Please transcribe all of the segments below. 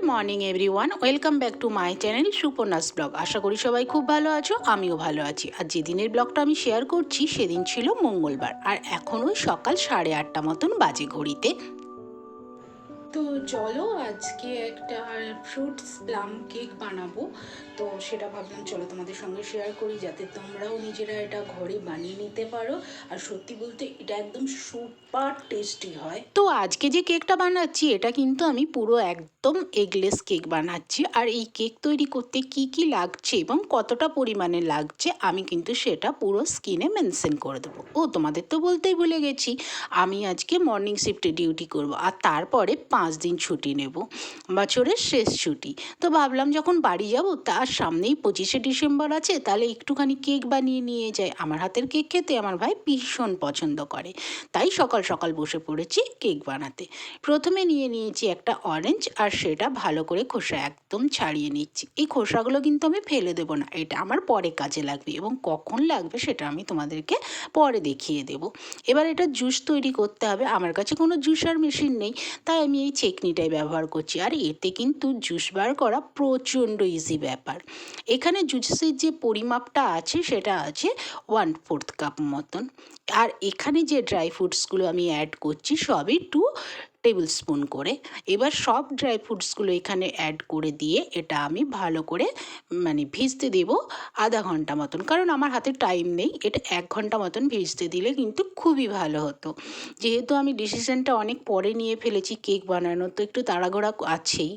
Morning everyone, welcome back to my channel Suparna's blog. আশা করি সবাই খুব ভালো আছো, আমিও ভালো আছি। আর যেদিনের ব্লগটা আমি শেয়ার করছি সেদিন ছিল মঙ্গলবার, আর এখন ওই সকাল 8:30 মতন বাজে ঘড়িতে। তো চলো আজকে একটা ফ্রুটস প্লাম কেক বানাবো। তো সেটা ভাবলাম চলো তোমাদের সঙ্গে শেয়ার করি, যাতে তোমরাও নিজেরা এটা ঘরে বানিয়ে নিতে পারো। আর সত্যি বলতে এটা একদম সুপার টেস্টি হয়। তো আজকে যে কেকটা বানাচ্ছি এটা কিন্তু আমি পুরো একদম এগলেস কেক বানাচ্ছি। আর এই কেক তৈরি করতে কি কি লাগছে এবং কতটা পরিমাণে লাগছে আমি কিন্তু সেটা পুরো স্ক্রিনে মেনশন করে দেবো। ও তোমাদের তো বলতেই ভুলে গেছি, আমি আজকে মর্নিং শিফটে ডিউটি করব, আর তারপরে 5 দিন ছুটি নেব, বছরের শেষ ছুটি। তো ভাবলাম যখন বাড়ি যাব তার সামনেই 25শে ডিসেম্বর আছে, তাহলে একটুখানি কেক বানিয়ে নিয়ে যাই। আমার হাতের কেক খেতে আমার ভাই ভীষণ পছন্দ করে, তাই সকাল সকাল বসে পড়েছি কেক বানাতে। প্রথমে নিয়ে নিয়েছি একটা অরেঞ্জ, আর সেটা ভালো করে খোসা একদম ছাড়িয়ে নিচ্ছি। এই খোসাগুলো কিন্তু আমি ফেলে দেবো না, এটা আমার পরে কাজে লাগবে, এবং কখন লাগবে সেটা আমি তোমাদেরকে পরে দেখিয়ে দেবো। এবার এটা জুস তৈরি করতে হবে। আমার কাছে কোনো জুসার মেশিন নেই, তাই আমি এই চেকনিটাই ব্যবহার করছি। আর এতে কিন্তু জুস বার করা প্রচণ্ড ইজি ব্যাপার। এখানে জুসের যে পরিমাপটা আছে সেটা আছে 1/4 কাপ মতন। আর এখানে যে ড্রাই ফ্রুটসগুলো আমি অ্যাড করছি সবই 2 টেবিল স্পুন করে। এবার সব ড্রাই ফ্রুটসগুলো এখানে অ্যাড করে দিয়ে এটা আমি ভালো করে ভিজতে দেবো আধা ঘন্টা মতন, কারণ আমার হাতে টাইম নেই। এটা 1 ঘন্টা মতন ভিজতে দিলে কিন্তু খুবই ভালো হতো। যেহেতু আমি ডিসিশনটা অনেক পরে নিয়ে ফেলেছি কেক বানানোর, তো একটু তাড়াঘোড়া আছেই।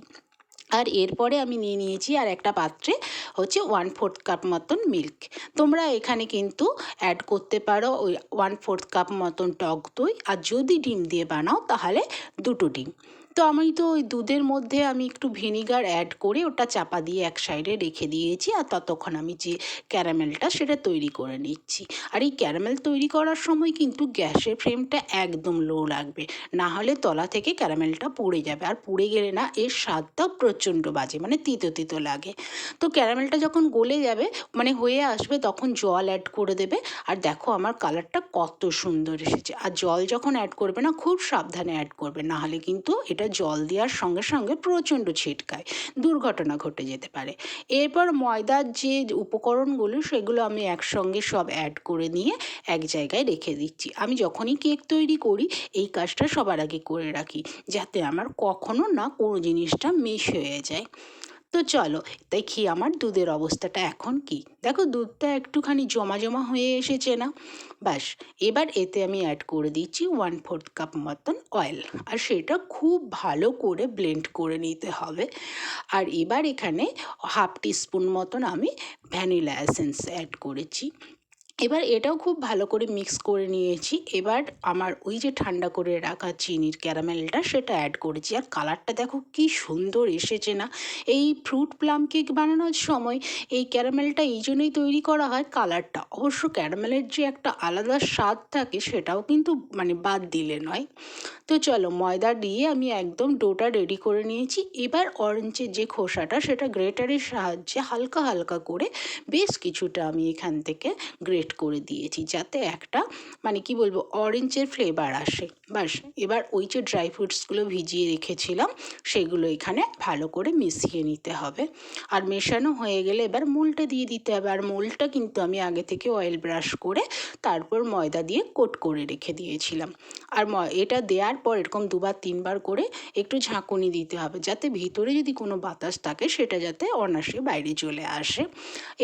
আর এরপরে আমি নিয়ে নিয়েছি আর একটা পাত্রে হচ্ছে 1/4 কাপ মতন মিল্ক। তোমরা এখানে কিন্তু অ্যাড করতে পারো ওই 1/4 কাপ মতন টক দই, আর যদি ডিম দিয়ে বানাও তাহলে 2টো ডিম। তো আমি তো ওই দুধের মধ্যে আমি একটু ভিনিগার অ্যাড করে ওটা চাপা দিয়ে এক সাইডে রেখে দিয়েছি, আর ততক্ষণ আমি যে ক্যারামেলটা সেটা তৈরি করে নিচ্ছি। আর এই ক্যারামেল তৈরি করার সময় কিন্তু গ্যাসের ফ্লেমটা একদম লো রাখবে, না হলে তলা থেকে ক্যারামেলটা পুড়ে যাবে। আর পুড়ে গেলে না এর স্বাদটা প্রচণ্ড বাজে, তিতো তিতো লাগে। তো ক্যারামেলটা যখন গলে যাবে হয়ে আসবে, তখন জল অ্যাড করে দেবে। আর দেখো আমার কালারটা কত সুন্দর এসেছে। আর জল যখন অ্যাড করবে না খুব সাবধানে অ্যাড করবে, না হলে কিন্তু এটা জল দেওয়ার সঙ্গে সঙ্গে প্রচণ্ড ছিটকায়, দুর্ঘটনা ঘটে যেতে পারে। এরপর ময়দার যে উপকরণগুলো সেগুলো আমি একসঙ্গে সব অ্যাড করে নিয়ে এক জায়গায় রেখে দিচ্ছি। আমি যখনই কেক তৈরি করি এই কাজটা সবার আগে করে রাখি, যাতে আমার কখনো না কোনো জিনিসটা মিস হয়ে যায়। তো চলো দেখি আমার দুধের অবস্থাটা এখন কি। দেখো দুধটা একটুখানি জমা জমা হয়ে এসেছে না? ব্যাস, এবার এতে আমি অ্যাড করে দিচ্ছি 1/4 কাপ মতন অয়েল, আর সেটা খুব ভালো করে ব্লেন্ড করে নিতে হবে। আর এবার এখানে 1/2 টিস্পুন মতন আমি ভ্যানিলা এসেন্স অ্যাড করেছি। এবার এটাও খুব ভালো করে মিক্স করে নিয়েছি। এবার আমার ওই যে ঠান্ডা করে রাখা চিনির ক্যারামেলটা সেটা অ্যাড করেছি। আর কালারটা দেখো কি সুন্দর এসেছে না? এই ফ্রুট প্লাম কেক বানানোর সময় এই ক্যারামেলটা এই জন্যই তৈরি করা হয়, কালারটা। অবশ্য ক্যারামেলের যে একটা আলাদা স্বাদ থাকে সেটাও কিন্তু বাদ দিলে নয়। তো চলো ময়দা দিয়ে আমি একদম ডোটা রেডি করে নিয়েছি। এবার অরেঞ্জের যে খোসাটা সেটা গ্রেটারের সাহায্যে হালকা হালকা করে বেশ কিছুটা আমি এখান থেকে গ্রেট করে দিয়েছি, যাতে একটা কি বলবো অরেঞ্জের ফ্লেভার আসে। বাস, এবার ওই যে ড্রাই ফ্রুটসগুলো ভিজিয়ে রেখেছিলাম সেগুলো এখানে ভালো করে মিশিয়ে নিতে হবে। আর মেশানো হয়ে গেলে এবার মোলটা দিয়ে দিতে হবে। আর মোলটা কিন্তু আমি আগে থেকে অয়েল ব্রাশ করে তারপর ময়দা দিয়ে কোট করে রেখে দিয়েছিলাম। আর এটা দেওয়ার পর এরকম 2-3 বার করে একটু ঝাঁকুনি দিতে হবে, যাতে ভিতরে যদি কোনো বাতাস থাকে সেটা যাতে অনায়াসে বাইরে চলে আসে।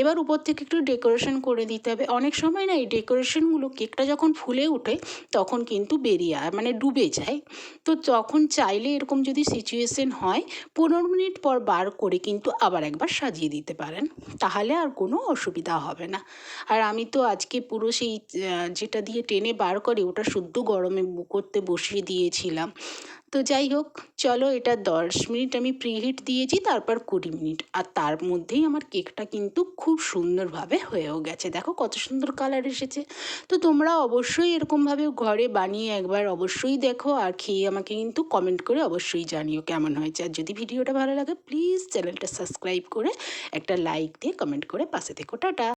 এবার উপর থেকে একটু ডেকোরেশন করে দিতে হবে। অনেক সময় না এই ডেকোরেশনগুলো কেকটা যখন ফুলে ওঠে তখন কিন্তু বেরিয়ে ডুবে যায়। তো তখন চাইলে এরকম যদি সিচুয়েশন হয় 15 মিনিট পর বার করে কিন্তু আবার একবার সাজিয়ে দিতে পারেন, তাহলে আর কোনো অসুবিধা হবে না। আর আমি তো আজকে পুরো সেই যেটা দিয়ে টেনে বার করে ওটা শুদ্ধ গরমে করতে বসিয়ে দিয়েছিলাম। তো যাই হোক, চলো এটা 10 মিনিট আমি প্রিহিট দিয়েছি, তারপর 20 মিনিট, আর তার মধ্যেই আমার কেকটা কিন্তু খুব সুন্দরভাবে হয়েও গেছে। দেখো কত সুন্দর কালার এসেছে। তো তোমরা অবশ্যই এরকমভাবে ঘরে বানিয়ে একবার অবশ্যই দেখো, আর খেয়ে আমাকে কিন্তু কমেন্ট করে অবশ্যই জানিও কেমন হয়েছে। আর যদি ভিডিওটা ভালো লাগে প্লিজ চ্যানেলটা সাবস্ক্রাইব করে একটা লাইক দিয়ে কমেন্ট করে পাশে থেকো। টাটা।